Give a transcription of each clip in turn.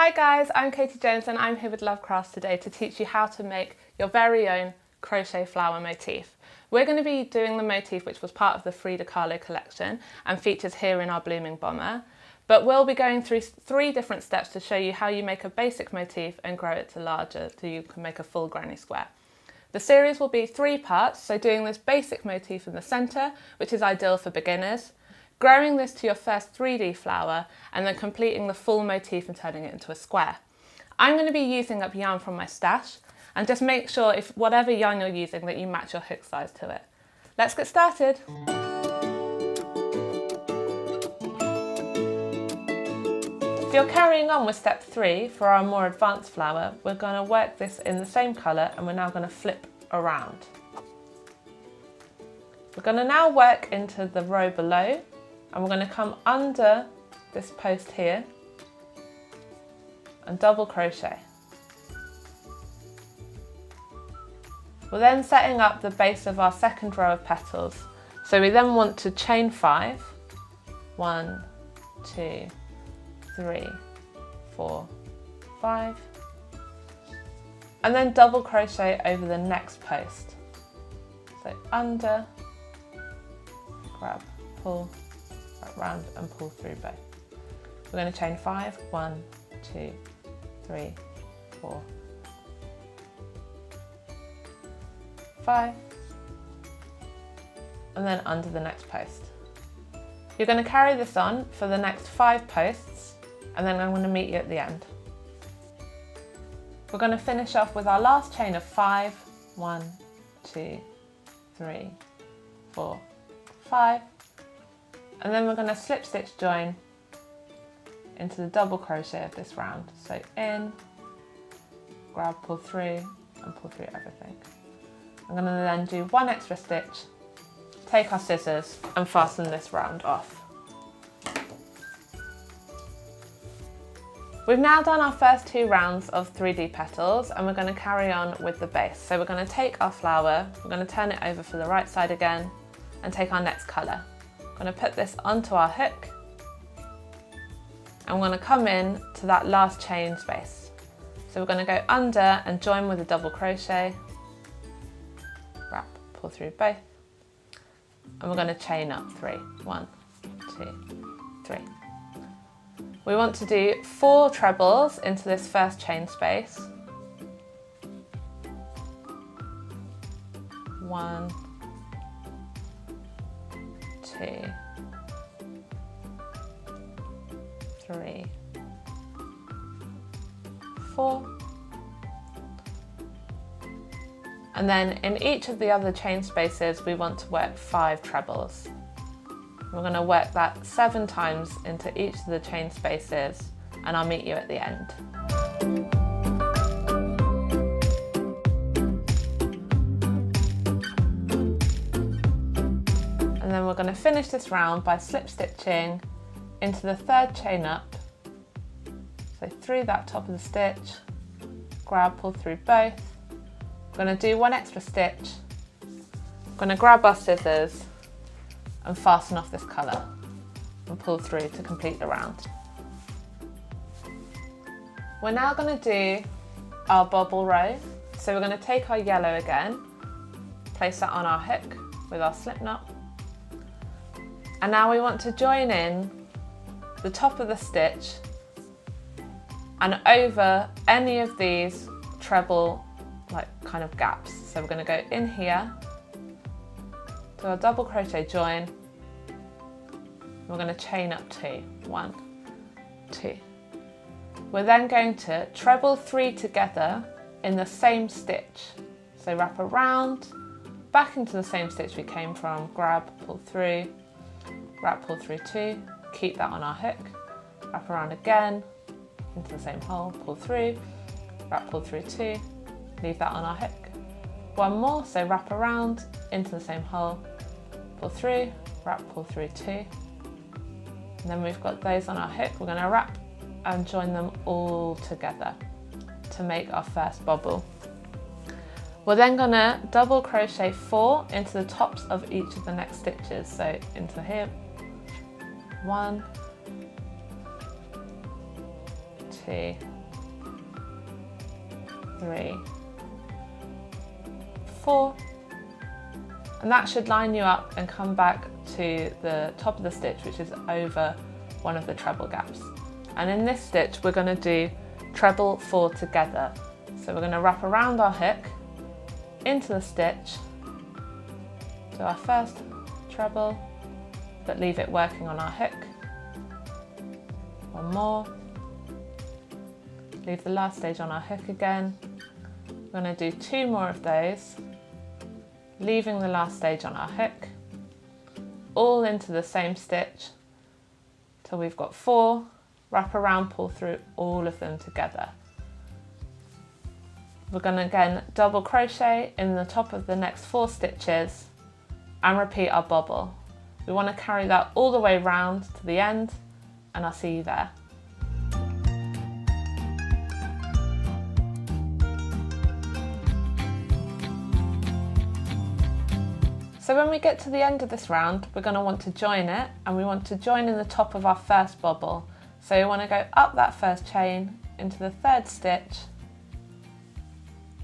Hi guys, I'm Katie Jones and I'm here with LoveCrochet today to teach you how to make your very own crochet flower motif. We're going to be doing the motif which was part of the Frida Kahlo collection and features here in our blooming bomber, but we'll be going through 3 different steps to show you how you make a basic motif and grow it to larger so you can make a full granny square. The series will be 3 parts, so doing this basic motif in the centre, which is ideal for beginners, growing this to your first 3D flower and then completing the full motif and turning it into a square. I'm going to be using up yarn from my stash, and just make sure if whatever yarn you're using that you match your hook size to it. Let's get started. If you're carrying on with step 3 for our more advanced flower, we're going to work this in the same colour and we're now going to flip around. We're going to now work into the row below and we're going to come under this post here and double crochet. We're then setting up the base of our second row of petals. So we then want to chain 5, 1, 2, 3, 4, 5, and then double crochet over the next post. So under, grab, pull, wrap round and pull through both. We're going to chain 5, 1, 2, 3, 4, 5, and then under the next post. You're going to carry this on for the next 5 posts, and then I'm going to meet you at the end. We're going to finish off with our last chain of 5, 1, 2, 3, 4, 5, and then we're going to slip stitch join into the double crochet of this round. So in, grab, pull through and pull through everything. I'm going to then do 1 extra stitch, take our scissors and fasten this round off. We've now done our first 2 rounds of 3D petals and we're going to carry on with the base. So we're going to take our flower, we're going to turn it over for the right side again and take our next colour. I'm going to put this onto our hook and we're going to come in to that last chain space. So we're going to go under and join with a double crochet, wrap, pull through both, and we're going to chain up 3, 1, 2, 3. We want to do 4 trebles into this first chain space. 1, 2, 3, 4. And then in each of the other chain spaces we want to work 5 trebles. We're going to work that 7 times into each of the chain spaces and I'll meet you at the end. And then we're going to finish this round by slip stitching into the 3rd chain up. So through that top of the stitch, grab, pull through both. We're going to do 1 extra stitch. We're going to grab our scissors and fasten off this colour and pull through to complete the round. We're now going to do our bobble row. So we're going to take our yellow again, place that on our hook with our slip knot, and now we want to join in the top of the stitch and over any of these treble kind of gaps. So we're going to go in here, do our double crochet join, we're going to chain up 2, 1, 2. We're then going to treble 3 together in the same stitch. So wrap around, back into the same stitch we came from, grab, pull through, wrap, pull through 2, keep that on our hook, wrap around again, into the same hole, pull through, wrap, pull through 2, leave that on our hook. 1 more, so wrap around, into the same hole, pull through, wrap, pull through 2. And then we've got those on our hook. We're going to wrap and join them all together to make our first bobble. We're then going to double crochet 4 into the tops of each of the next stitches. So into here, 1, 2, 3, 4, and that should line you up and come back to the top of the stitch, which is over one of the treble gaps. And in this stitch we're going to do treble 4 together. So we're going to wrap around our hook into the stitch, do our first treble, but leave it working on our hook. One more, leave the last stage on our hook again. We're going to do 2 more of those, leaving the last stage on our hook, all into the same stitch till we've got 4, wrap around, pull through all of them together. We're going to again double crochet in the top of the next 4 stitches and repeat our bobble. We want to carry that all the way round to the end, and I'll see you there. So when we get to the end of this round, we're going to want to join it, and we want to join in the top of our first bobble. So you want to go up that first chain into the 3rd stitch,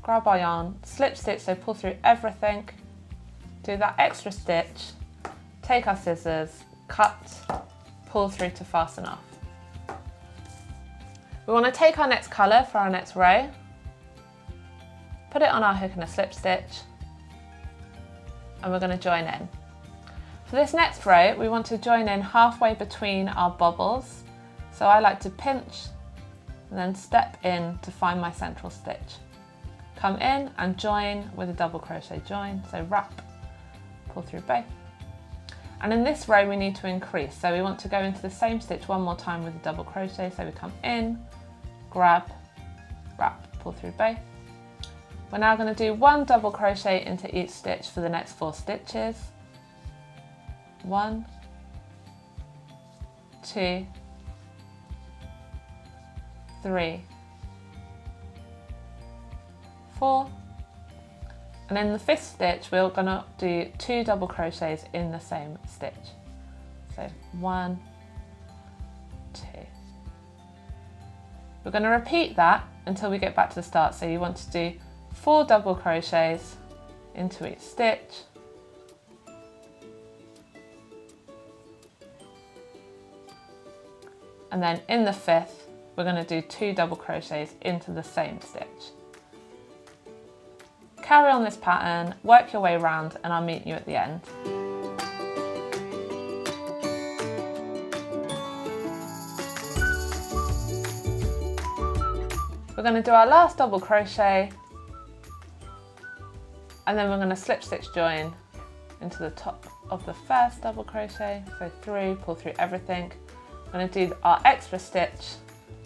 grab our yarn, slip stitch, so pull through everything, do that extra stitch, take our scissors, cut, pull through to fasten off. We want to take our next colour for our next row, put it on our hook and a slip stitch, and we're going to join in. For this next row, we want to join in halfway between our bobbles. So I like to pinch and then step in to find my central stitch. Come in and join with a double crochet join, so wrap, pull through both. And in this row we need to increase, so we want to go into the same stitch one more time with a double crochet, so we come in, grab, wrap, pull through both. We're now going to do 1 double crochet into each stitch for the next 4 stitches. 1, 2, 3, 4, and in the 5th stitch we're going to do 2 double crochets in the same stitch. So 1, 2. We're going to repeat that until we get back to the start, so you want to do 4 double crochets into each stitch, and then in the 5th we're going to do 2 double crochets into the same stitch. Carry on this pattern, work your way around, and I'll meet you at the end. We're going to do our last double crochet, and then we're going to slip stitch join into the top of the first double crochet, so through, pull through everything. We're going to do our extra stitch,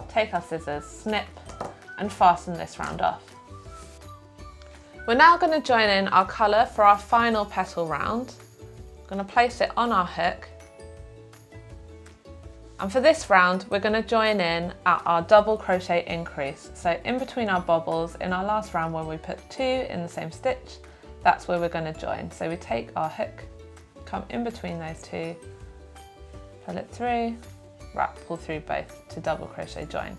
take our scissors, snip, and fasten this round off. We're now going to join in our colour for our final petal round. I'm going to place it on our hook, and for this round we're going to join in at our double crochet increase. So in between our bobbles in our last round where we put 2 in the same stitch, that's where we're going to join. So we take our hook, come in between those 2, pull it through, wrap, pull through both to double crochet join.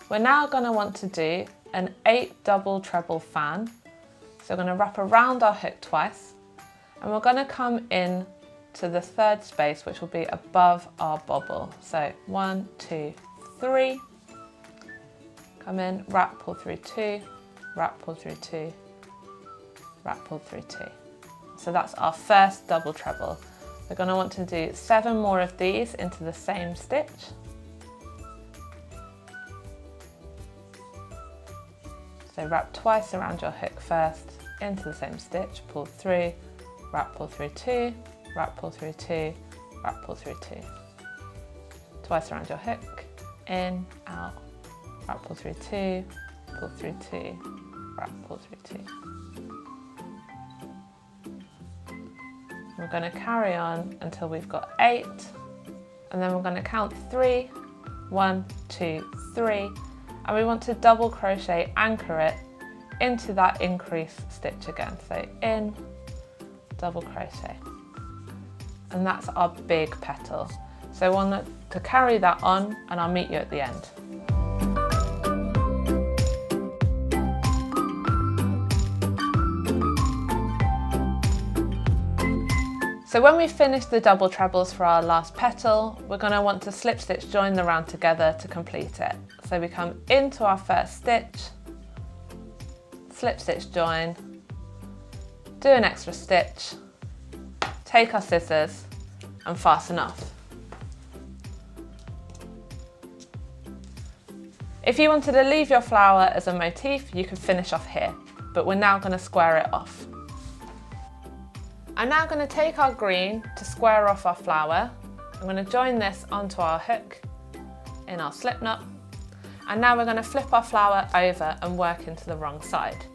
We're now going to want to do an 8 double treble fan. So we're going to wrap around our hook twice, and we're going to come in to the 3rd space, which will be above our bobble. So 1, 2, 3, come in, wrap, pull through 2, wrap, pull through 2, wrap, pull through 2. So that's our first double treble. We're going to want to do 7 more of these into the same stitch. So wrap twice around your hook first, into the same stitch, pull through, wrap, pull through 2, wrap, pull through 2, wrap, pull through 2. Twice around your hook, in, out, wrap, pull through 2, pull through 2, wrap, pull through 2. We're going to carry on until we've got 8, and then we're going to count 3, 1, 2, 3, and we want to double crochet, anchor it into that increase stitch again. So in, double crochet, and that's our big petal. So I want to carry that on, and I'll meet you at the end. So when we've finished the double trebles for our last petal, we're going to want to slip stitch join the round together to complete it. So we come into our first stitch, slip stitch join, do an extra stitch, take our scissors and fasten off. If you wanted to leave your flower as a motif, you could finish off here, but we're now going to square it off. I'm now going to take our green to square off our flower. I'm going to join this onto our hook in our slip knot, and now we're going to flip our flower over and work into the wrong side.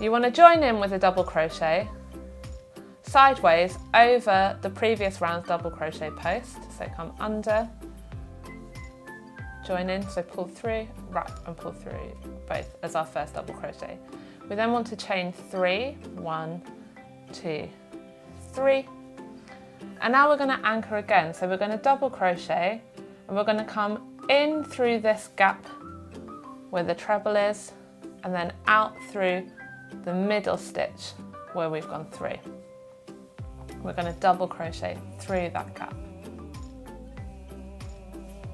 You want to join in with a double crochet sideways over the previous round's double crochet post. So come under, join in, so pull through, wrap and pull through both as our first double crochet. We then want to chain 3, 1, 2, 3, and now we're going to anchor again. So we're going to double crochet and we're going to come in through this gap where the treble is and then out through the middle stitch where we've gone 3. We're going to double crochet through that gap.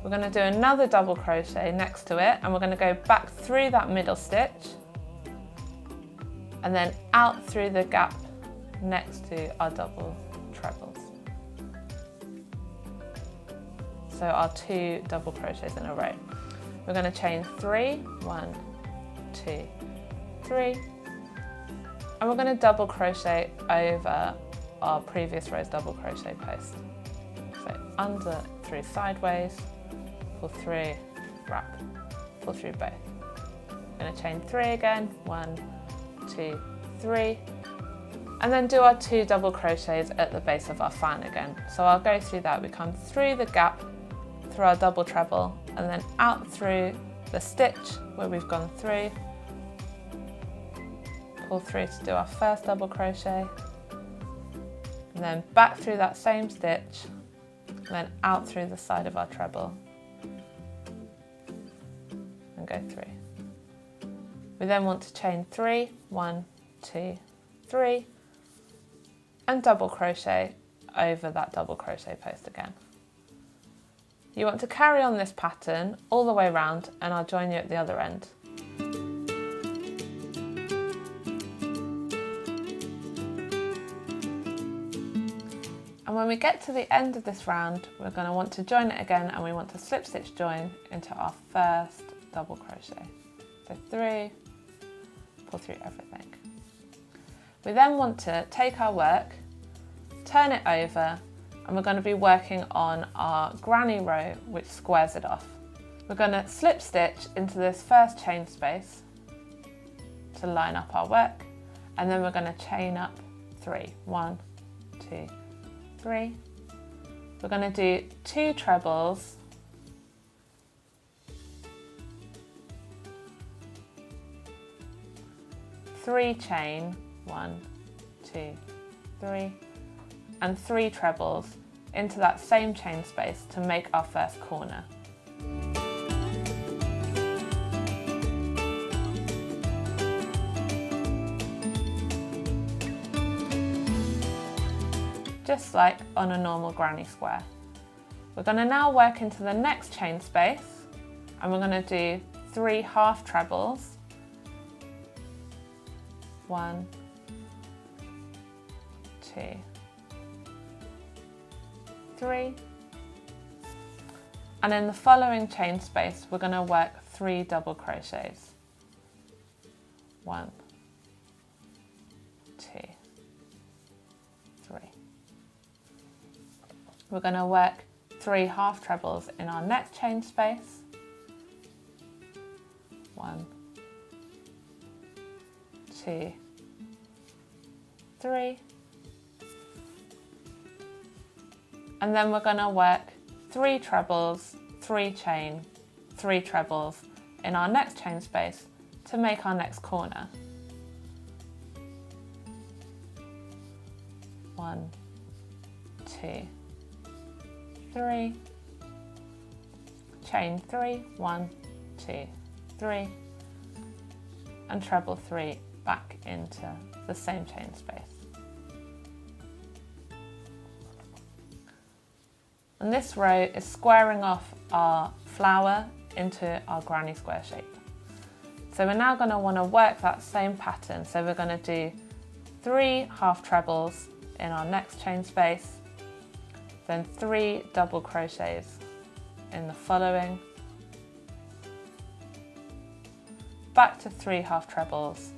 We're going to do another double crochet next to it and we're going to go back through that middle stitch and then out through the gap next to our double trebles. So our 2 double crochets in a row. We're going to chain 3, 1, 2, 3, and we're going to double crochet over our previous row's double crochet post. So under, through sideways, pull through, wrap, pull through both. We're going to chain 3 again, 1, 2, 3, and then do our 2 double crochets at the base of our fan again. So I'll go through that. We come through the gap, through our double treble, and then out through the stitch where we've gone through, pull through to do our first double crochet, and then back through that same stitch, and then out through the side of our treble, and go through. We then want to chain 3, 1, 2, 3, and double crochet over that double crochet post again. You want to carry on this pattern all the way around and I'll join you at the other end. And when we get to the end of this round, we're going to want to join it again and we want to slip stitch join into our first double crochet. So 3, pull through everything. We then want to take our work, turn it over, and we're going to be working on our granny row, which squares it off. We're going to slip stitch into this first chain space to line up our work, and then we're going to chain up 3, 1, 2, 3. We're going to do 2 trebles, three chain, 1, 2, 3, and 3 trebles into that same chain space to make our first corner. Just like on a normal granny square. We're going to now work into the next chain space and we're going to do 3 half trebles. 1, 2, 3, and in the following chain space we're going to work 3 double crochets. 1, 2, 3. We're going to work 3 half trebles in our next chain space. 1, 2, 3, and then we're going to work 3 trebles, 3 chain, 3 trebles in our next chain space to make our next corner. 1, 2, 3, chain 3, 1, 2, 3, and treble 3 back into the same chain space. And this row is squaring off our flower into our granny square shape. So we're now going to want to work that same pattern. So we're going to do 3 half trebles in our next chain space, then 3 double crochets in the following, back to 3 half trebles,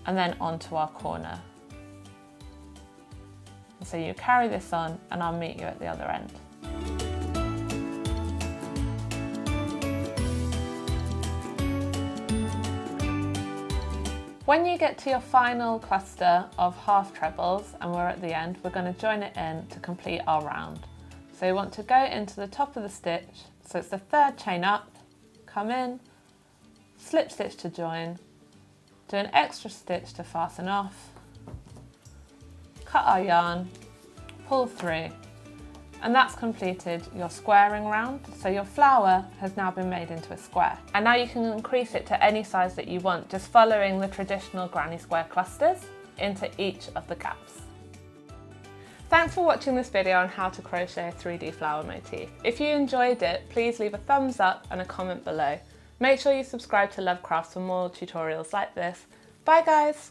and then onto our corner. So you carry this on and I'll meet you at the other end. When you get to your final cluster of half trebles and we're at the end, we're going to join it in to complete our round. So you want to go into the top of the stitch, so it's the 3rd chain up, come in, slip stitch to join, do an extra stitch to fasten off, cut our yarn, pull through, and that's completed your squaring round. So your flower has now been made into a square. And now you can increase it to any size that you want, just following the traditional granny square clusters into each of the gaps. Thanks for watching this video on how to crochet a 3D flower motif. If you enjoyed it, please leave a thumbs up and a comment below. Make sure you subscribe to LoveCrafts for more tutorials like this. Bye guys!